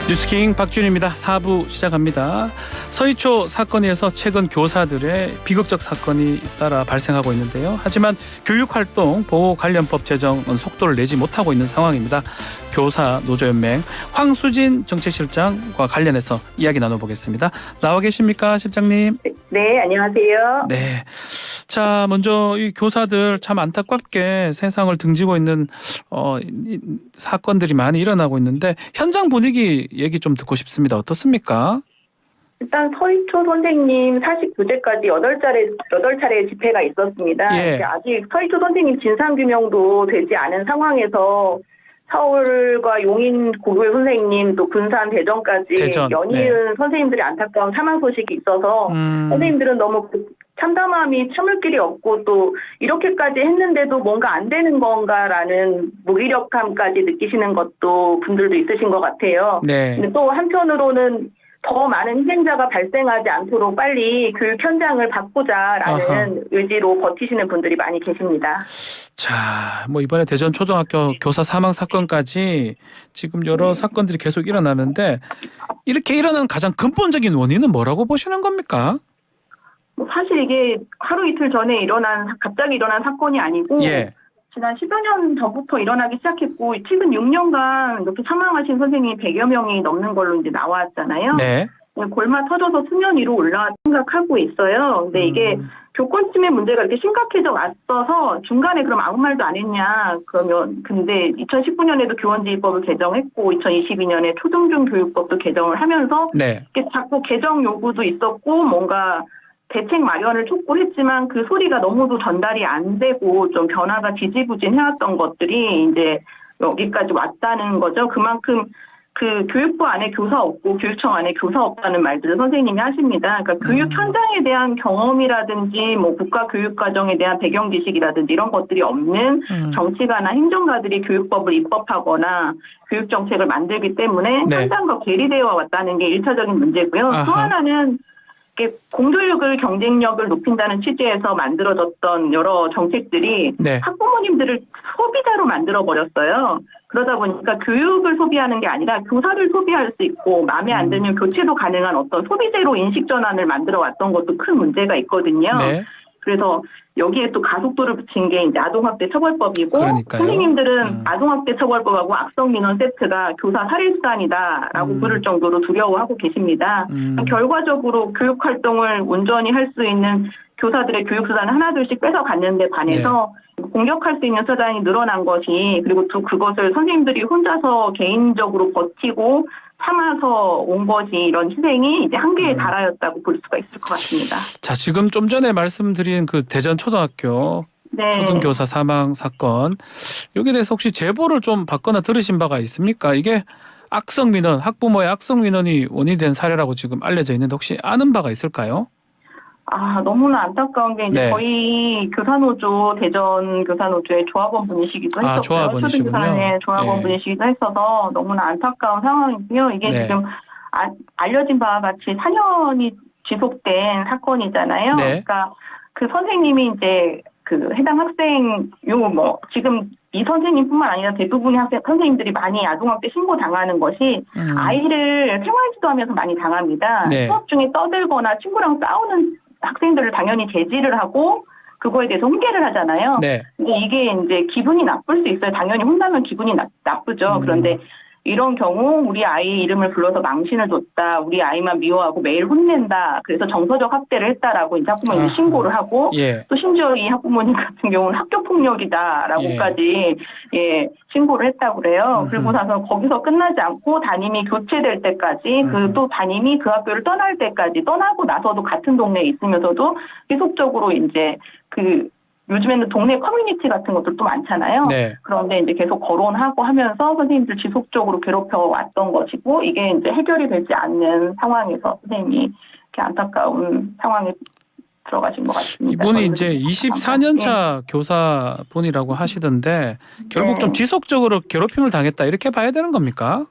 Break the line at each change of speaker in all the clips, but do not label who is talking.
뉴스킹 박준입니다. 4부 시작합니다. 서희초 사건에 의해서 최근 교사들의 비극적 사건이 잇따라 발생하고 있는데요. 하지만 교육활동 보호관련법 제정은 속도를 내지 못하고 있는 상황입니다. 교사 노조연맹 황수진 정책실장과 관련해서 이야기 나눠보겠습니다. 나와 계십니까, 실장님?
네, 안녕하세요.
네. 자, 먼저 이 교사들 참 안타깝게 세상을 등지고 있는 이 사건들이 많이 일어나고 있는데 현장 분위기 얘기 좀 듣고 싶습니다. 어떻습니까?
일단 서희초 선생님 사식 교재까지 8차례 집회가 있었습니다.
예.
아직 서희초 선생님 진상규명도 되지 않은 상황에서 서울과 용인 고교 선생님 또 군산 대전까지 연이은 선생님들이 안타까운 사망 소식이 있어서 선생님들은 너무 참담함이 참을 길이 없고 또 이렇게까지 했는데도 뭔가 안 되는 건가라는 무기력함까지 느끼시는 것도 분들도 있으신 것 같아요.
네.
근데 또 한편으로는 더 많은 희생자가 발생하지 않도록 빨리 교육 현장을 바꾸자라는 의지로 버티시는 분들이 많이 계십니다.
자, 뭐 이번에 대전 초등학교 교사 사망 사건까지 지금 여러 사건들이 계속 일어나는데 이렇게 일어나는 가장 근본적인 원인은 뭐라고 보시는 겁니까?
사실 이게 하루 이틀 전에 갑자기 일어난 사건이 아니고 지난 10여 년 전부터 일어나기 시작했고 최근 6년간 이렇게 사망하신 선생님이 100여 명이 넘는 걸로 이제 나왔잖아요.
네.
골마 터져서 수면 위로 생각하고 있어요. 근데 이게 교권 침해 문제가 이렇게 심각해져 왔어서 중간에 그럼 아무 말도 안 했냐. 그러면 근데 2019년에도 교원지휘법을 개정했고 2022년에 초중중교육법도 개정을 하면서 이렇게 자꾸 개정 요구도 있었고 뭔가 대책 마련을 촉구했지만 그 소리가 너무도 전달이 안 되고 좀 변화가 지지부진해왔던 것들이 이제 여기까지 왔다는 거죠. 그만큼 그 교육부 안에 교사 없고 교육청 안에 교사 없다는 말들을 선생님이 하십니다. 그러니까 교육 현장에 대한 경험이라든지 뭐 국가교육과정에 대한 배경 지식이라든지 이런 것들이 없는 정치가나 행정가들이 교육법을 입법하거나 교육정책을 만들기 때문에 현장과 괴리되어 왔다는 게 1차적인 문제고요. 또 하나는 공교육을 경쟁력을 높인다는 취지에서 만들어졌던 여러 정책들이 학부모님들을 소비자로 만들어버렸어요. 그러다 보니까 교육을 소비하는 게 아니라 교사를 소비할 수 있고 마음에 안 들면 교체도 가능한 어떤 소비재로 인식 전환을 만들어 왔던 것도 큰 문제가 있거든요. 그래서 여기에 또 가속도를 붙인 게 이제 아동학대 처벌법이고 선생님들은 아동학대 처벌법하고 악성민원 세트가 교사 살해수단이다라고 부를 정도로 두려워하고 계십니다. 결과적으로 교육활동을 온전히 할 수 있는 교사들의 교육수단을 하나둘씩 뺏어갔는데 반해서 공격할 수 있는 수단이 늘어난 것이 그리고 또 그것을 선생님들이 혼자서 개인적으로 버티고 참아서 온 것이 이런 희생이 이제 한계에 달하였다고 볼 수가 있을 것 같습니다.
자, 지금 좀 전에 말씀드린 그 대전 초등학교 초등교사 사망 사건 여기에 대해서 혹시 제보를 좀 받거나 들으신 바가 있습니까? 이게 악성민원, 학부모의 악성민원이 원인이 된 사례라고 지금 알려져 있는데 혹시 아는 바가 있을까요?
너무나 안타까운 게 이제 저희 교사노조, 대전 교사노조의 조합원 분이시기도 했었고요. 초등교사의 조합원 분이시기도 했어서 너무나 안타까운 상황이고요. 이게 지금 알려진 바와 같이 4년이 지속된 사건이잖아요. 그러니까 그 선생님이 이제 그 해당 학생 지금 이 선생님뿐만 아니라 대부분의 선생님들이 많이 아동학대 신고 당하는 것이 아이를 생활지도하면서 많이 당합니다. 수업 중에 떠들거나 친구랑 싸우는 학생들을 당연히 제지를 하고 그거에 대해서 훈계를 하잖아요. 근데 이게 이제 기분이 나쁠 수 있어요. 당연히 혼나면 기분이 나쁘죠. 그런데 이런 경우 우리 아이 이름을 불러서 망신을 줬다. 우리 아이만 미워하고 매일 혼낸다. 그래서 정서적 학대를 했다라고 이제 학부모님이 신고를 하고 또 심지어 이 학부모님 같은 경우는 학교폭력이다라고까지 신고를 했다고 그래요. 그리고 나서 거기서 끝나지 않고 담임이 교체될 때까지 또 담임이 그 학교를 떠날 때까지 떠나고 나서도 같은 동네에 있으면서도 계속적으로 이제 요즘에는 동네 커뮤니티 같은 것들도 많잖아요. 그런데 이제 계속 거론하고 하면서 선생님들 지속적으로 괴롭혀 왔던 것이고 이게 이제 해결이 되지 않는 상황에서 선생님이 이렇게 안타까운 상황에 들어가신 것 같습니다.
이분이 이제 24년 차 교사분이라고 하시던데 결국 좀 지속적으로 괴롭힘을 당했다 이렇게 봐야 되는 겁니까?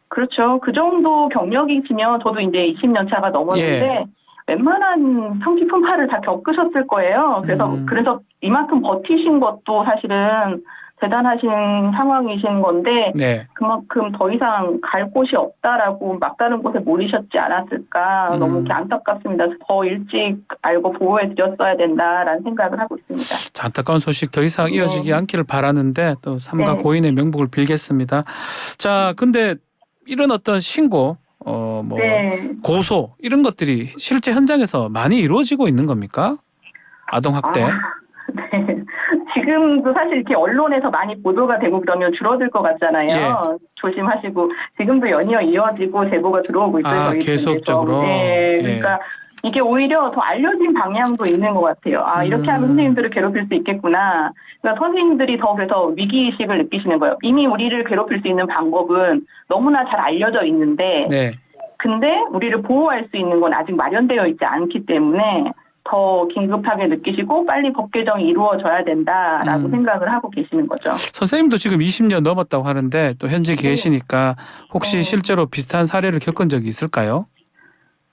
그렇죠. 그 정도 경력이시면 저도 이제 20년 차가 넘었는데 웬만한 성취 풍파를 다 겪으셨을 거예요. 그래서 이만큼 버티신 것도 사실은 대단하신 상황이신 건데
네.
그만큼 더 이상 갈 곳이 없다라고 막다른 곳에 몰리셨지 않았을까 너무 이렇게 안타깝습니다. 더 일찍 알고 보호해 드렸어야 된다라는 생각을 하고 있습니다.
자, 안타까운 소식 더 이상 이어지지 않기를 바라는데 또 삼가
네.
고인의 명복을 빌겠습니다. 자, 근데 이런 어떤 신고,
네.
고소 이런 것들이 실제 현장에서 많이 이루어지고 있는 겁니까? 아동학대.
네. 지금도 사실 이렇게 언론에서 많이 보도가 되고 그러면 줄어들 것 같잖아요.
예.
조심하시고 지금도 연이어 이어지고 제보가 들어오고 있어요. 저희
계속적으로.
네. 그러니까
예.
이게 오히려 더 알려진 방향도 있는 것 같아요. 이렇게 하면 선생님들을 괴롭힐 수 있겠구나. 그러니까 선생님들이 더 그래서 위기의식을 느끼시는 거예요. 이미 우리를 괴롭힐 수 있는 방법은 너무나 잘 알려져 있는데
네.
근데 우리를 보호할 수 있는 건 아직 마련되어 있지 않기 때문에 더 긴급하게 느끼시고 빨리 법 개정이 이루어져야 된다라고 생각을 하고 계시는 거죠.
선생님도 지금 20년 넘었다고 하는데 또 현재 계시니까 혹시
네.
실제로 비슷한 사례를 겪은 적이 있을까요?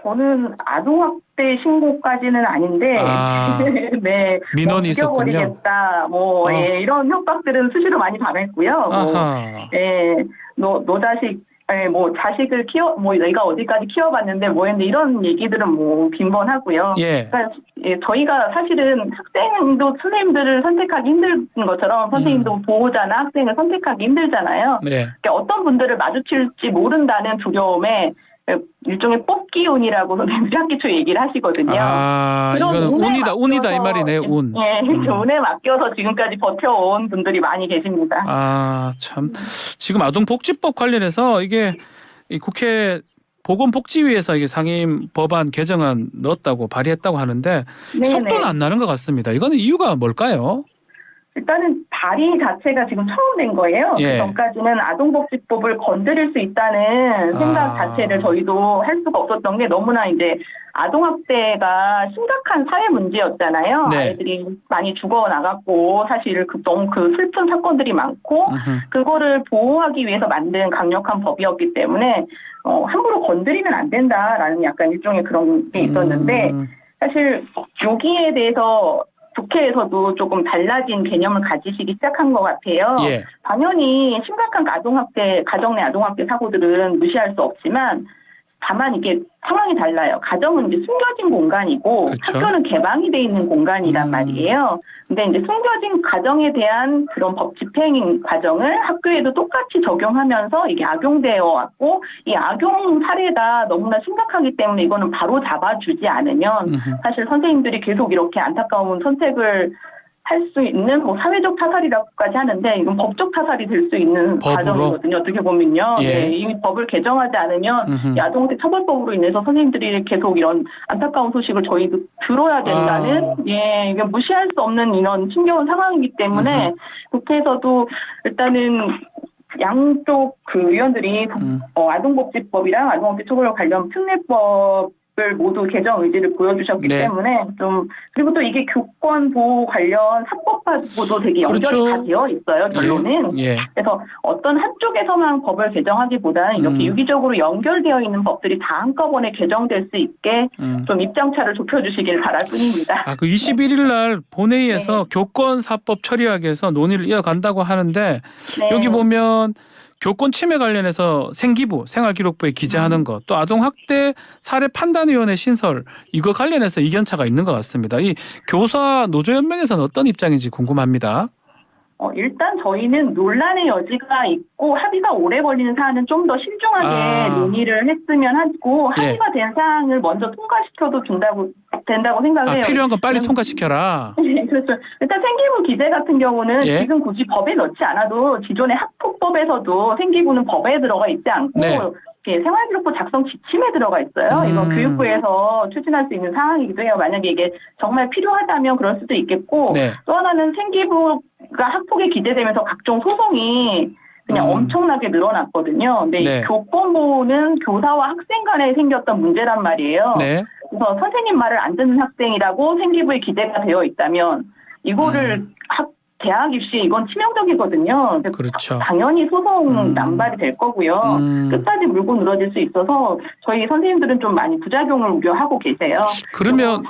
저는 아동학대 신고까지는 아닌데 네,
민원이 있었군요.
죽여버리겠다 이런 협박들은 수시로 많이 당했고요.
아하.
너 자식 자식을 내가 어디까지 키워봤는데 했는데 이런 얘기들은 빈번하고요.
예.
그러니까 저희가 사실은 학생도 선생님들을 선택하기 힘든 것처럼 선생님도 보호자나 학생을 선택하기 힘들잖아요.
네.
그러니까 어떤 분들을 마주칠지 모른다는 두려움에 일종의 뽑기운이라고 선생님들이 학기 초에 얘기를 하시거든요.
이거는 운이다 이 말이네요. 운.
예, 운에 맡겨서 지금까지 버텨온 분들이 많이 계십니다.
참. 지금 아동복지법 관련해서 이게 이 국회 보건복지위에서 이게 상임 법안 개정안 넣었다고 발의했다고 하는데 속도는 안 나는 것 같습니다. 이거는 이유가 뭘까요?
일단은 발의 자체가 지금 처음 된 거예요.
예.
그 전까지는 아동복지법을 건드릴 수 있다는 생각 자체를 저희도 할 수가 없었던 게 너무나 이제 아동학대가 심각한 사회 문제였잖아요.
네.
아이들이 많이 죽어나갔고 사실 너무 슬픈 사건들이 많고 그거를 보호하기 위해서 만든 강력한 법이었기 때문에 함부로 건드리면 안 된다라는 약간 일종의 그런 게 있었는데 사실 여기에 대해서 국회에서도 조금 달라진 개념을 가지시기 시작한 것 같아요.
예.
당연히 심각한 가정 내 아동학대 사고들은 무시할 수 없지만 다만 이게 상황이 달라요. 가정은 이제 숨겨진 공간이고
그렇죠.
학교는 개방이 돼 있는 공간이란 말이에요. 근데 이제 숨겨진 가정에 대한 그런 법 집행 과정을 학교에도 똑같이 적용하면서 이게 악용되어 왔고 이 악용 사례가 너무나 심각하기 때문에 이거는 바로 잡아주지 않으면 사실 선생님들이 계속 이렇게 안타까운 선택을 할 수 있는 사회적 타살이라고까지 하는데 이건 법적 타살이 될 수 있는 과정이거든요. 어떻게 보면요.
예.
이 법을 개정하지 않으면 이 아동학대 처벌법으로 인해서 선생님들이 계속 이런 안타까운 소식을 저희도 들어야 된다는 이게 무시할 수 없는 이런 심겨운 상황이기 때문에 국회에서도 일단은 양쪽 의원들이 아동복지법이랑 아동학대 처벌 관련 특례법 모두 개정 의지를 보여주셨기 때문에 그리고 또 이게 교권 보호 관련 사법하고도 되게 연결이 다 되어 있어요. 결론은.
예.
그래서 어떤 한쪽에서만 법을 개정하기보다는 이렇게 유기적으로 연결되어 있는 법들이 다 한꺼번에 개정될 수 있게 좀 입장차를 좁혀주시길 바랄 뿐입니다.
그 21일 날 본회의에서 교권사법 처리하기 위해서 논의를 이어간다고 하는데 여기 보면 교권 침해 관련해서 생기부, 생활기록부에 기재하는 것, 또 아동학대 사례 판단위원회 신설 이거 관련해서 이견차가 있는 것 같습니다. 이 교사 노조연맹에서는 어떤 입장인지 궁금합니다.
일단 저희는 논란의 여지가 있고 합의가 오래 걸리는 사안은 좀 더 신중하게 논의를 했으면 하고 합의가 된 사항을 먼저 통과시켜도 된다고 생각해요.
필요한 건 빨리 통과시켜라.
네, 그렇죠. 일단 생기부 기재 같은 경우는 지금 굳이 법에 넣지 않아도 기존의 학폭법에서도 생기부는 법에 들어가 있지 않고 생활기록부 작성 지침에 들어가 있어요. 이건 교육부에서 추진할 수 있는 사항이기도 해요. 만약에 이게 정말 필요하다면 그럴 수도 있겠고 또 하나는 생기부가 학폭에 기재되면서 각종 소송이 그냥 엄청나게 늘어났거든요. 근데 이 교권보호는 교사와 학생 간에 생겼던 문제란 말이에요. 그래서 선생님 말을 안 듣는 학생이라고 생기부에 기재가 되어 있다면 이거를 대학 입시 이건 치명적이거든요.
그렇죠.
당연히 소송 남발이 될 거고요. 끝까지 물고 늘어질 수 있어서 저희 선생님들은 좀 많이 부작용을 우려하고 계세요.
그러면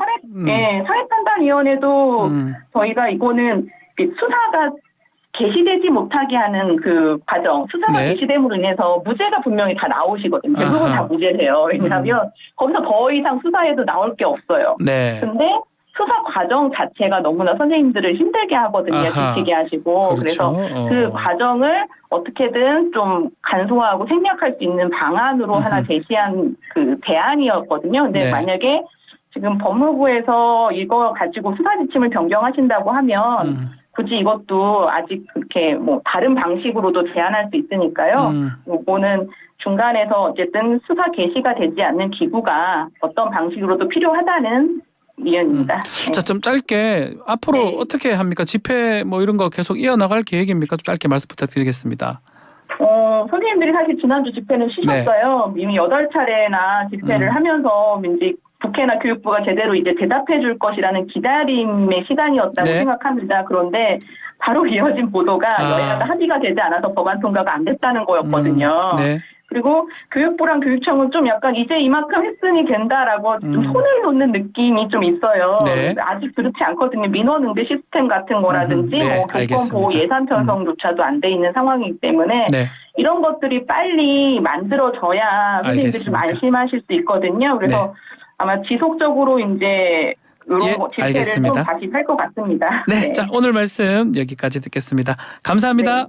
사회판단위원회도 저희가 이거는 수사가 개시되지 못하게 하는 그 과정, 수사가
네.
개시됨으로 인해서 무죄가 분명히 다 나오시거든요. 대부분
아하.
다 무죄돼요. 왜냐하면 거기서 더 이상 수사에도 나올 게 없어요.
네.
근데 수사 과정 자체가 너무나 선생님들을 힘들게 하거든요.
아하.
지치게 하시고.
그렇죠.
그래서 그 과정을 어떻게든 좀 간소화하고 생략할 수 있는 방안으로 하나 제시한 그 대안이었거든요. 근데
네.
만약에 지금 법무부에서 이거 가지고 수사 지침을 변경하신다고 하면 굳이 이것도 아직 그렇게 뭐 다른 방식으로도 제안할 수 있으니까요. 이거는 중간에서 어쨌든 수사 개시가 되지 않는 기구가 어떤 방식으로도 필요하다는 의견입니다. 네.
자, 좀 짧게 앞으로
네.
어떻게 합니까? 집회 뭐 이런 거 계속 이어나갈 계획입니까? 좀 짧게 말씀 부탁드리겠습니다.
선생님들이 사실 지난주 집회는 쉬셨어요. 이미 8차례나 집회를 하면서 이제 국회나 교육부가 제대로 이제 대답해 줄 것이라는 기다림의 시간이었다고
네.
생각합니다. 그런데 바로 이어진 보도가 여야가 합의가 되지 않아서 법안 통과가 안 됐다는 거였거든요.
네.
그리고 교육부랑 교육청은 좀 약간 이제 이만큼 했으니 된다라고 좀 손을 놓는 느낌이 좀 있어요.
네.
아직 그렇지 않거든요. 민원응대 시스템 같은 거라든지
네,
뭐 교권
알겠습니다.
보호 예산 편성조차도 안 돼 있는 상황이기 때문에
네.
이런 것들이 빨리 만들어져야 선생님들이 좀
알겠습니다.
안심하실 수 있거든요. 그래서
네.
아마 지속적으로 이제 이런
예,
집회를
알겠습니다.
좀 다시 할 것 같습니다.
네. 자, 오늘 말씀 여기까지 듣겠습니다. 감사합니다.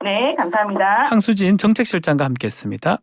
네, 감사합니다.
황수진 정책실장과 함께했습니다.